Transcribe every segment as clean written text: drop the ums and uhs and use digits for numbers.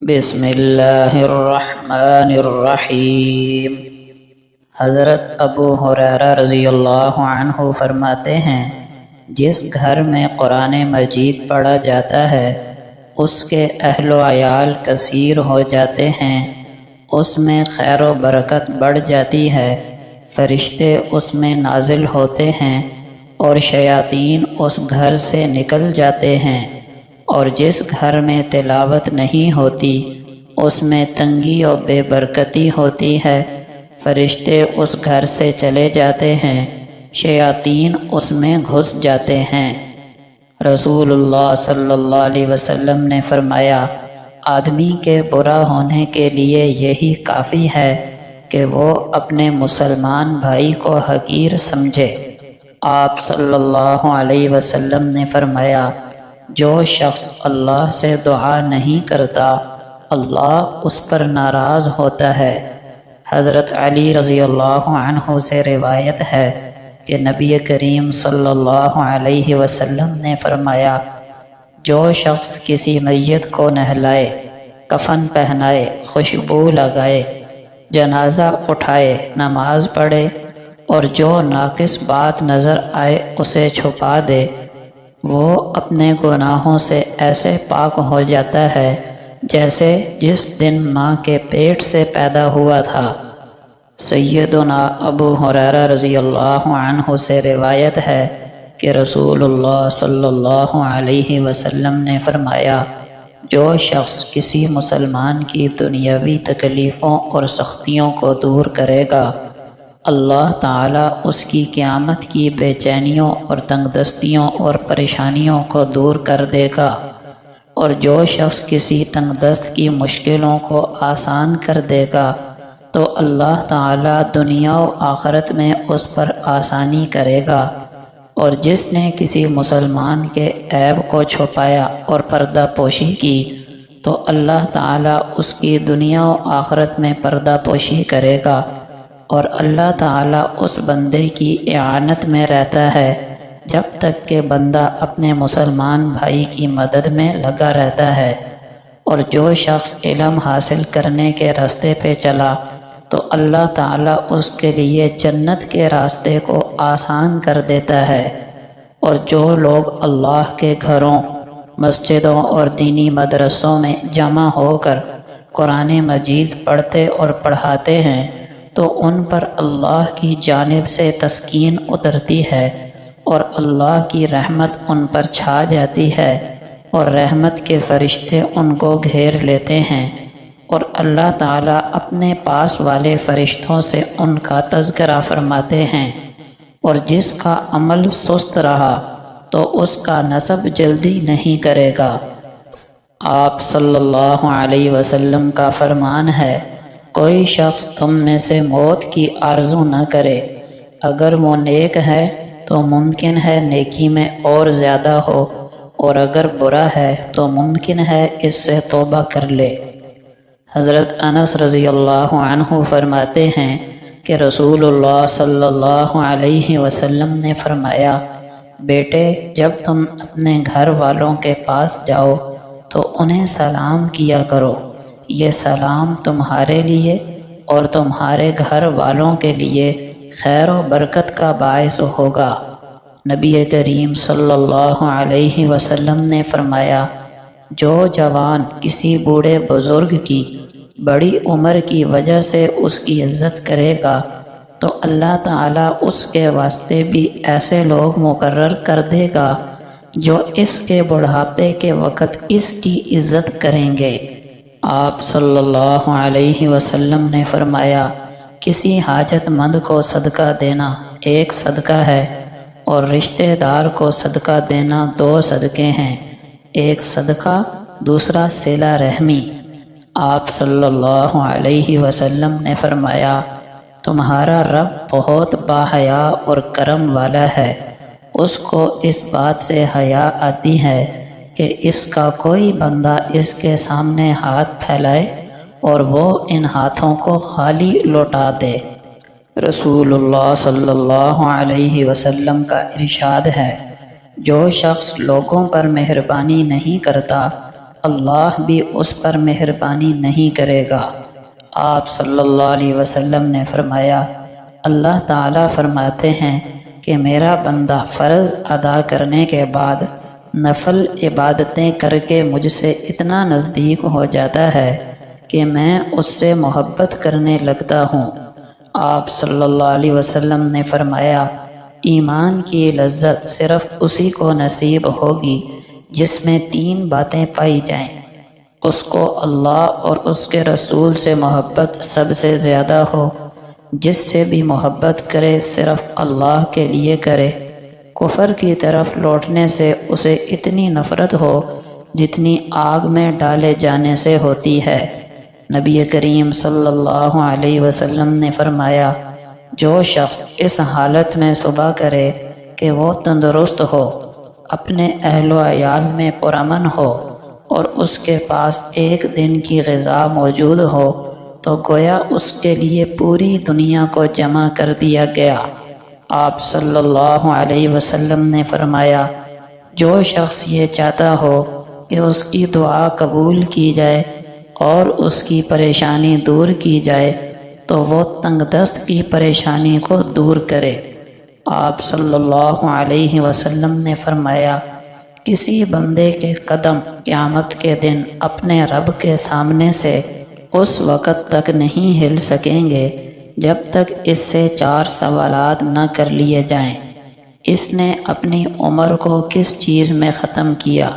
بسم اللہ الرحمن الرحیم۔ حضرت ابو ہریرہ رضی اللہ عنہ فرماتے ہیں، جس گھر میں قرآن مجید پڑھا جاتا ہے اس کے اہل و عیال کثیر ہو جاتے ہیں، اس میں خیر و برکت بڑھ جاتی ہے، فرشتے اس میں نازل ہوتے ہیں اور شیاطین اس گھر سے نکل جاتے ہیں، اور جس گھر میں تلاوت نہیں ہوتی اس میں تنگی و بے برکتی ہوتی ہے، فرشتے اس گھر سے چلے جاتے ہیں، شیاطین اس میں گھس جاتے ہیں۔ رسول اللہ صلی اللہ علیہ وسلم نے فرمایا، آدمی کے برا ہونے کے لیے یہی کافی ہے کہ وہ اپنے مسلمان بھائی کو حقیر سمجھے۔ آپ صلی اللہ علیہ وسلم نے فرمایا، جو شخص اللہ سے دعا نہیں کرتا اللہ اس پر ناراض ہوتا ہے۔ حضرت علی رضی اللہ عنہ سے روایت ہے کہ نبی کریم صلی اللہ علیہ وسلم نے فرمایا، جو شخص کسی میت کو نہلائے، کفن پہنائے، خوشبو لگائے، جنازہ اٹھائے، نماز پڑھے اور جو ناقص بات نظر آئے اسے چھپا دے، وہ اپنے گناہوں سے ایسے پاک ہو جاتا ہے جیسے جس دن ماں کے پیٹ سے پیدا ہوا تھا۔ سیدنا ابو ہریرہ رضی اللہ عنہ سے روایت ہے کہ رسول اللہ صلی اللہ علیہ وسلم نے فرمایا، جو شخص کسی مسلمان کی دنیاوی تکلیفوں اور سختیوں کو دور کرے گا، اللہ تعالیٰ اس کی قیامت کی بے چینیوں اور تنگ دستیوں اور پریشانیوں کو دور کر دے گا، اور جو شخص کسی تنگ دست کی مشکلوں کو آسان کر دے گا تو اللہ تعالیٰ دنیا و آخرت میں اس پر آسانی کرے گا، اور جس نے کسی مسلمان کے عیب کو چھپایا اور پردہ پوشی کی تو اللہ تعالیٰ اس کی دنیا و آخرت میں پردہ پوشی کرے گا، اور اللہ تعالیٰ اس بندے کی اعانت میں رہتا ہے جب تک کہ بندہ اپنے مسلمان بھائی کی مدد میں لگا رہتا ہے۔ اور جو شخص علم حاصل کرنے کے راستے پہ چلا تو اللہ تعالیٰ اس کے لیے جنت کے راستے کو آسان کر دیتا ہے۔ اور جو لوگ اللہ کے گھروں، مسجدوں اور دینی مدرسوں میں جمع ہو کر قرآن مجید پڑھتے اور پڑھاتے ہیں تو ان پر اللہ کی جانب سے تسکین اترتی ہے اور اللہ کی رحمت ان پر چھا جاتی ہے، اور رحمت کے فرشتے ان کو گھیر لیتے ہیں، اور اللہ تعالیٰ اپنے پاس والے فرشتوں سے ان کا تذکرہ فرماتے ہیں، اور جس کا عمل سست رہا تو اس کا نسب جلدی نہیں کرے گا۔ آپ صلی اللہ علیہ وسلم کا فرمان ہے، کوئی شخص تم میں سے موت کی آرزو نہ کرے، اگر وہ نیک ہے تو ممکن ہے نیکی میں اور زیادہ ہو، اور اگر برا ہے تو ممکن ہے اس سے توبہ کر لے۔ حضرت انس رضی اللہ عنہ فرماتے ہیں کہ رسول اللہ صلی اللہ علیہ وسلم نے فرمایا، بیٹے جب تم اپنے گھر والوں کے پاس جاؤ تو انہیں سلام کیا کرو، یہ سلام تمہارے لیے اور تمہارے گھر والوں کے لیے خیر و برکت کا باعث ہوگا۔ نبی کریم صلی اللہ علیہ وسلم نے فرمایا، جو جوان کسی بوڑھے بزرگ کی بڑی عمر کی وجہ سے اس کی عزت کرے گا تو اللہ تعالیٰ اس کے واسطے بھی ایسے لوگ مقرر کر دے گا جو اس کے بڑھاپے کے وقت اس کی عزت کریں گے۔ آپ صلی اللہ علیہ وسلم نے فرمایا، کسی حاجت مند کو صدقہ دینا ایک صدقہ ہے، اور رشتہ دار کو صدقہ دینا دو صدقے ہیں، ایک صدقہ دوسرا صلہ رحمی۔ آپ صلی اللہ علیہ وسلم نے فرمایا، تمہارا رب بہت باحیا اور کرم والا ہے، اس کو اس بات سے حیا آتی ہے کہ اس کا کوئی بندہ اس کے سامنے ہاتھ پھیلائے اور وہ ان ہاتھوں کو خالی لوٹا دے۔ رسول اللہ صلی اللہ علیہ وسلم کا ارشاد ہے، جو شخص لوگوں پر مہربانی نہیں کرتا اللہ بھی اس پر مہربانی نہیں کرے گا۔ آپ صلی اللہ علیہ وسلم نے فرمایا، اللہ تعالیٰ فرماتے ہیں کہ میرا بندہ فرض ادا کرنے کے بعد نفل عبادتیں کر کے مجھ سے اتنا نزدیک ہو جاتا ہے کہ میں اس سے محبت کرنے لگتا ہوں۔ آپ صلی اللہ علیہ وسلم نے فرمایا، ایمان کی لذت صرف اسی کو نصیب ہوگی جس میں 3 باتیں پائی جائیں۔ اس کو اللہ اور اس کے رسول سے محبت سب سے زیادہ ہو، جس سے بھی محبت کرے صرف اللہ کے لیے کرے، کفر کی طرف لوٹنے سے اسے اتنی نفرت ہو جتنی آگ میں ڈالے جانے سے ہوتی ہے۔ نبی کریم صلی اللہ علیہ وسلم نے فرمایا، جو شخص اس حالت میں صبح کرے کہ وہ تندرست ہو، اپنے اہل و عیال میں پرامن ہو اور اس کے پاس ایک دن کی غذا موجود ہو، تو گویا اس کے لیے پوری دنیا کو جمع کر دیا گیا۔ آپ صلی اللہ علیہ وسلم نے فرمایا، جو شخص یہ چاہتا ہو کہ اس کی دعا قبول کی جائے اور اس کی پریشانی دور کی جائے تو وہ تنگ دست کی پریشانی کو دور کرے۔ آپ صلی اللہ علیہ وسلم نے فرمایا، کسی بندے کے قدم قیامت کے دن اپنے رب کے سامنے سے اس وقت تک نہیں ہل سکیں گے جب تک اس سے 4 سوالات نہ کر لیے جائیں۔ اس نے اپنی عمر کو کس چیز میں ختم کیا،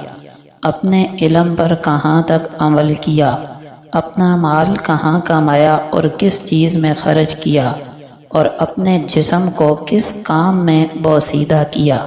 اپنے علم پر کہاں تک عمل کیا، اپنا مال کہاں کمایا اور کس چیز میں خرچ کیا، اور اپنے جسم کو کس کام میں بوسیدہ کیا۔